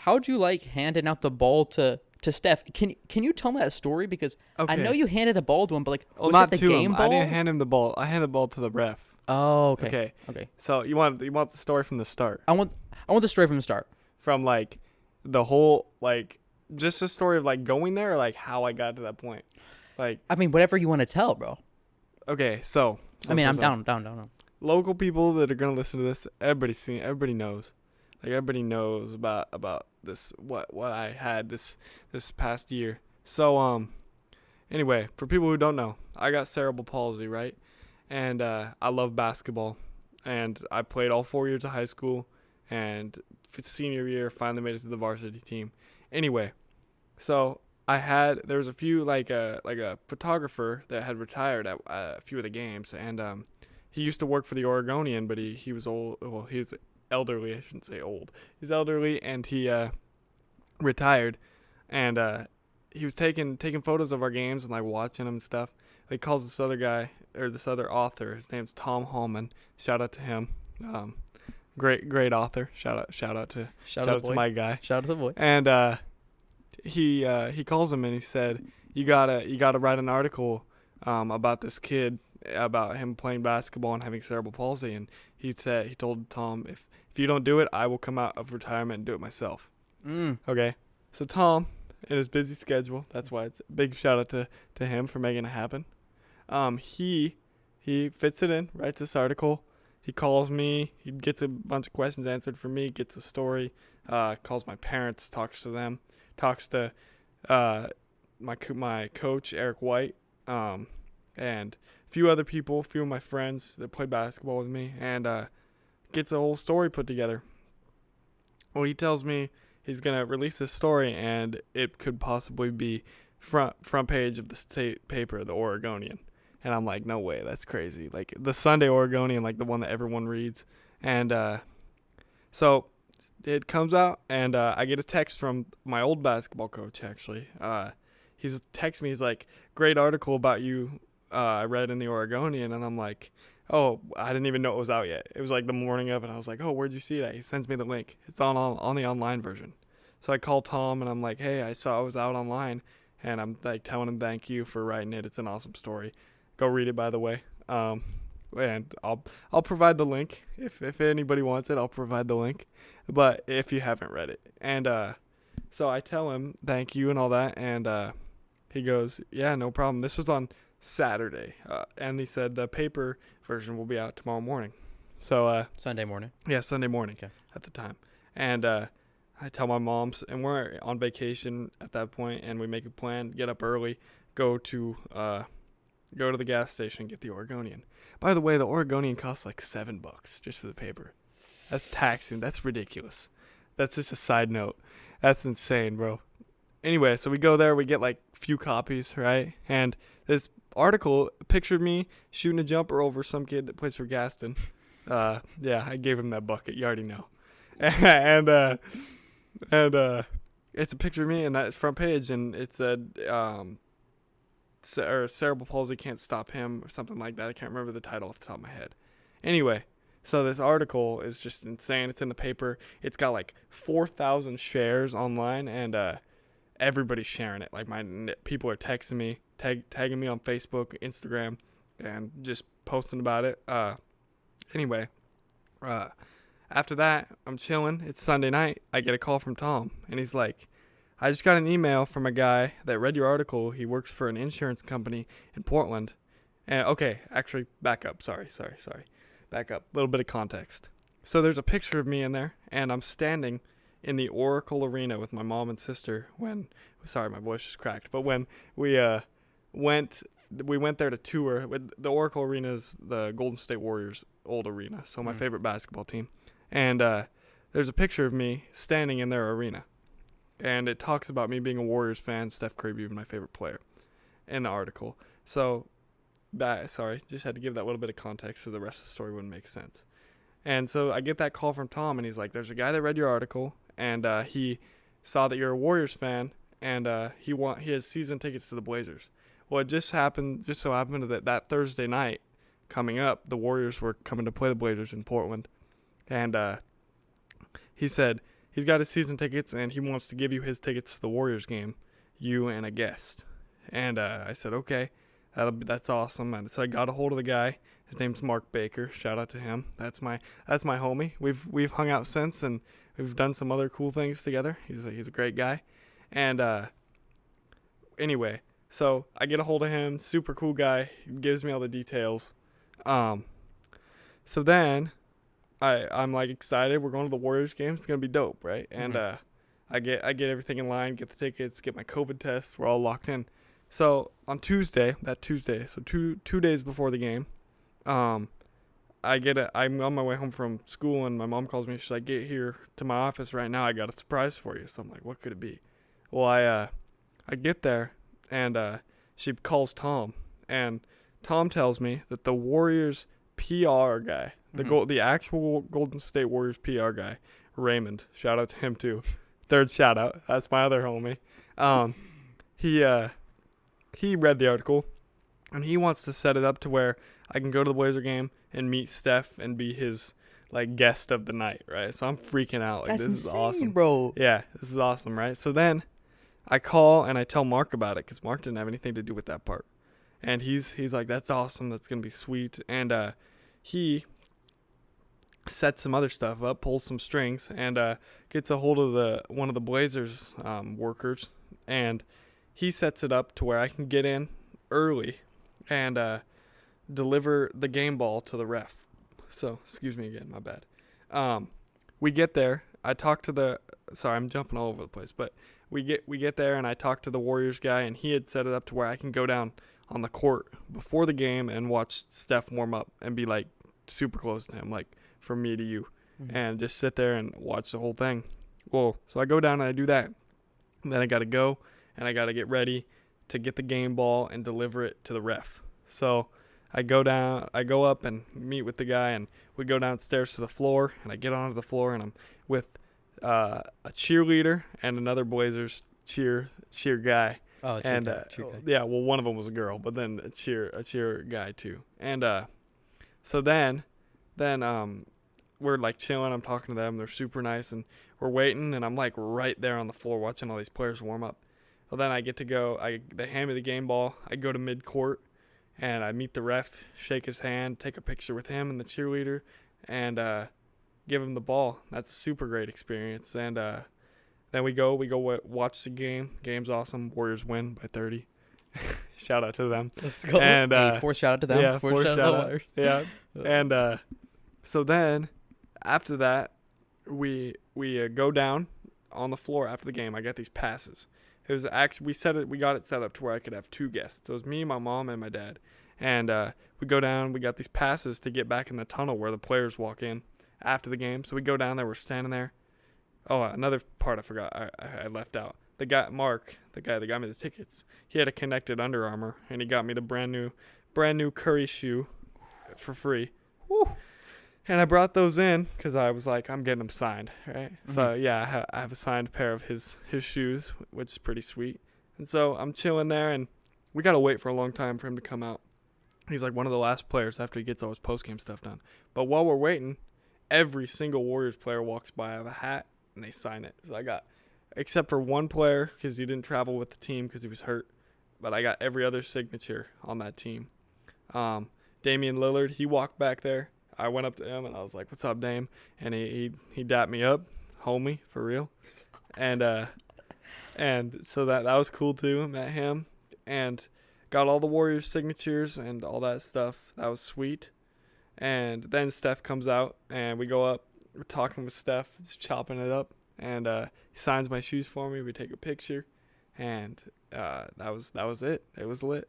how'd you like handing out the ball to Steph? Can you tell me that story? Because I know you handed the ball to him, but like, well, was not it the to game him. ball? I didn't hand him the ball. I handed the ball to the ref. Oh, okay. Okay. Okay. So you want the story from the start? I want the story from the start. From like the whole like just the story of like going there, or like how I got to that point. Like, I mean, whatever you want to tell, bro. okay, so I mean, I'm down. local people that are gonna listen to this, everybody knows. Like everybody knows about this what I had this past year. So anyway, for people who don't know, I got cerebral palsy, right? And I love basketball, and I played all 4 years of high school, and senior year finally made it to the varsity team. Anyway, so there was a few like a photographer that had retired at a few of the games, and he used to work for the Oregonian, but he was old. Well, he's elderly. I shouldn't say old. He's elderly, and he retired, and he was taking photos of our games and like watching them and stuff. He calls this other guy, or this other author. His name's Tom Hallman. Shout out to him. Great author. Shout out to my guy. Shout out to the boy. And he calls him and he said, you gotta write an article about this kid, about him playing basketball and having cerebral palsy. And he told Tom, if you don't do it, I will come out of retirement and do it myself. Okay, so Tom, in his busy schedule, that's why it's a big shout out to him for making it happen. He fits it in, writes this article. He calls me. He gets a bunch of questions answered for me. Gets a story. Calls my parents. Talks to them. Talks to my coach Eric White, and a few other people, a few of my friends that play basketball with me, and gets a whole story put together. Well, he tells me he's gonna release this story, and it could possibly be front page of the state paper, the Oregonian. And I'm like, no way, that's crazy. Like the Sunday Oregonian, like the one that everyone reads. And so it comes out, and I get a text from my old basketball coach, actually. He's texted me, he's like, great article about you I read in the Oregonian. And I'm like, oh, I didn't even know it was out yet. It was like the morning of, and I was like, oh, where'd you see that? He sends me the link. It's on the online version. So I call Tom, and I'm like, hey, I saw it was out online. And I'm like telling him thank you for writing it. It's an awesome story. Go read it, by the way. And I'll provide the link if anybody wants it. I'll provide the link, but if you haven't read it, and so I tell him thank you and all that, and he goes, yeah, no problem. This was on Saturday, and he said the paper version will be out tomorrow morning. So Sunday morning. Yeah, Sunday morning. Okay. At the time, and I tell my moms, and we're on vacation at that point, and we make a plan, get up early, go to the gas station and get the Oregonian. By the way, the Oregonian costs like $7 just for the paper. That's taxing. That's ridiculous. That's just a side note. That's insane, bro. Anyway, so we go there. We get like a few copies, right? And this article pictured me shooting a jumper over some kid that plays for Gaston. Yeah, I gave him that bucket. You already know. and it's a picture of me, and that's front page, and it said cerebral palsy can't stop him, or something like that. I can't remember the title off the top of my head. Anyway, so this article is just insane. It's in the paper. It's got like 4,000 shares online, and everybody's sharing it. Like people are texting me, tagging me on Facebook, Instagram, and just posting about it. Anyway, after that, I'm chilling. It's Sunday night. I get a call from Tom, and he's like, I just got an email from a guy that read your article. He works for an insurance company in Portland. And okay, actually, back up. Sorry. Back up. A little bit of context. So there's a picture of me in there, and I'm standing in the Oracle Arena with my mom and sister sorry, my voice just cracked. But when we went there to tour. The Oracle Arena is the Golden State Warriors' old arena, so my favorite basketball team. And there's a picture of me standing in their arena. And it talks about me being a Warriors fan, Steph Curry being my favorite player in the article. So, just had to give that little bit of context so the rest of the story wouldn't make sense. And so I get that call from Tom, and he's like, there's a guy that read your article, and he saw that you're a Warriors fan, and he has season tickets to the Blazers. Well, it just so happened that Thursday night coming up, the Warriors were coming to play the Blazers in Portland. And he said he's got his season tickets, and he wants to give you his tickets to the Warriors game, you and a guest. And I said, okay, that's awesome. And so I got a hold of the guy. His name's Mark Baker. Shout out to him. That's my homie. We've hung out since, and we've done some other cool things together. He's a great guy. And anyway, so I get a hold of him. Super cool guy. He gives me all the details. So then I'm like excited. We're going to the Warriors game. It's gonna be dope, right? And I get everything in line, get the tickets, get my COVID test. We're all locked in. So on Tuesday, so two days before the game, I'm on my way home from school, and my mom calls me. She's like, "Get here to my office right now. I got a surprise for you." So I'm like, "What could it be?" Well, I get there, and she calls Tom, and Tom tells me that the Warriors PR guy, the actual Golden State Warriors PR guy, Raymond, shout out to him too. Third shout out. That's my other homie. He read the article, and he wants to set it up to where I can go to the Blazer game and meet Steph and be his like guest of the night, right? So I'm freaking out. Like, That's this insane, is awesome, bro. Yeah, this is awesome, right? So then I call and I tell Mark about it, because Mark didn't have anything to do with that part, and he's like, "That's awesome. That's gonna be sweet." And he sets some other stuff up, pulls some strings, and gets a hold of one of the Blazers workers, and he sets it up to where I can get in early and deliver the game ball to the ref. So, excuse me again, my bad. We get there. I talk to sorry, I'm jumping all over the place, but we get there, and I talk to the Warriors guy, and he had set it up to where I can go down on the court before the game and watch Steph warm up and be like super close to him, like from me to you, and just sit there and watch the whole thing. Well, so I go down and I do that, and then I got to go and I got to get ready to get the game ball and deliver it to the ref. So I go up and meet with the guy, and we go downstairs to the floor, and I get onto the floor, and I'm with a cheerleader and another Blazers cheer guy. Oh, cheer guy. Yeah, well, one of them was a girl, but then a cheer guy too. And so then we're like chilling. I'm talking to them. They're super nice, and we're waiting, and I'm like right there on the floor watching all these players warm up. Well, then I get to go. They hand me the game ball. I go to mid-court, and I meet the ref, shake his hand, take a picture with him and the cheerleader, and give him the ball. That's a super great experience. And then we go watch the game. Game's awesome. Warriors win by 30. Shout out to them. Let's go. And fourth shout out to them. Yeah, fourth shout out to the Warriors. Yeah. And so then after that, we go down on the floor after the game. I got these passes. It was actually we got it set up to where I could have two guests. So it was me, my mom, and my dad. And we go down. We got these passes to get back in the tunnel where the players walk in after the game. So we go down there. We're standing there. Oh, another part I forgot. I left out. The guy, Mark, the guy that got me the tickets, he had a connected Under Armour, and he got me the brand new Curry shoe for free. Woo. And I brought those in because I was like, I'm getting them signed, right? So, yeah, I have a signed pair of his shoes, which is pretty sweet. And so I'm chilling there, and we got to wait for a long time for him to come out. He's like one of the last players after he gets all his post-game stuff done. But while we're waiting, every single Warriors player walks by. I have a hat, and they sign it. So I got, except for one player because he didn't travel with the team because he was hurt, but I got every other signature on that team. Damian Lillard, he walked back there. I went up to him, and I was like, "What's up, Dame?" And he dapped me up, homie, for real. And so that was cool too. Met him and got all the Warriors signatures and all that stuff. That was sweet. And then Steph comes out, and we go up. We're talking with Steph, just chopping it up, and he signs my shoes for me. We take a picture, and that was it. It was lit.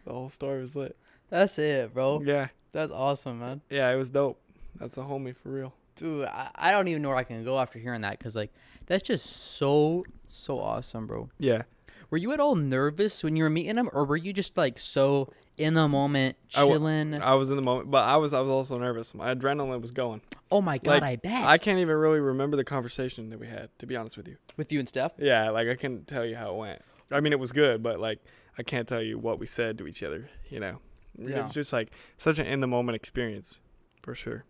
The whole story was lit. That's it, bro. Yeah. That's awesome, man. Yeah, it was dope. That's a homie for real. Dude, I don't even know where I can go after hearing that, because, like, that's just so awesome, bro. Yeah. Were you at all nervous when you were meeting him, or were you just, like, so in the moment, chilling? I was in the moment, but I was also nervous. My adrenaline was going. Oh, my God, like, I bet. I can't even really remember the conversation that we had, to be honest with you. With you and Steph? Yeah, like, I can't tell you how it went. I mean, it was good, but, like, I can't tell you what we said to each other, you know. Yeah. It was just, like, such an in-the-moment experience, for sure.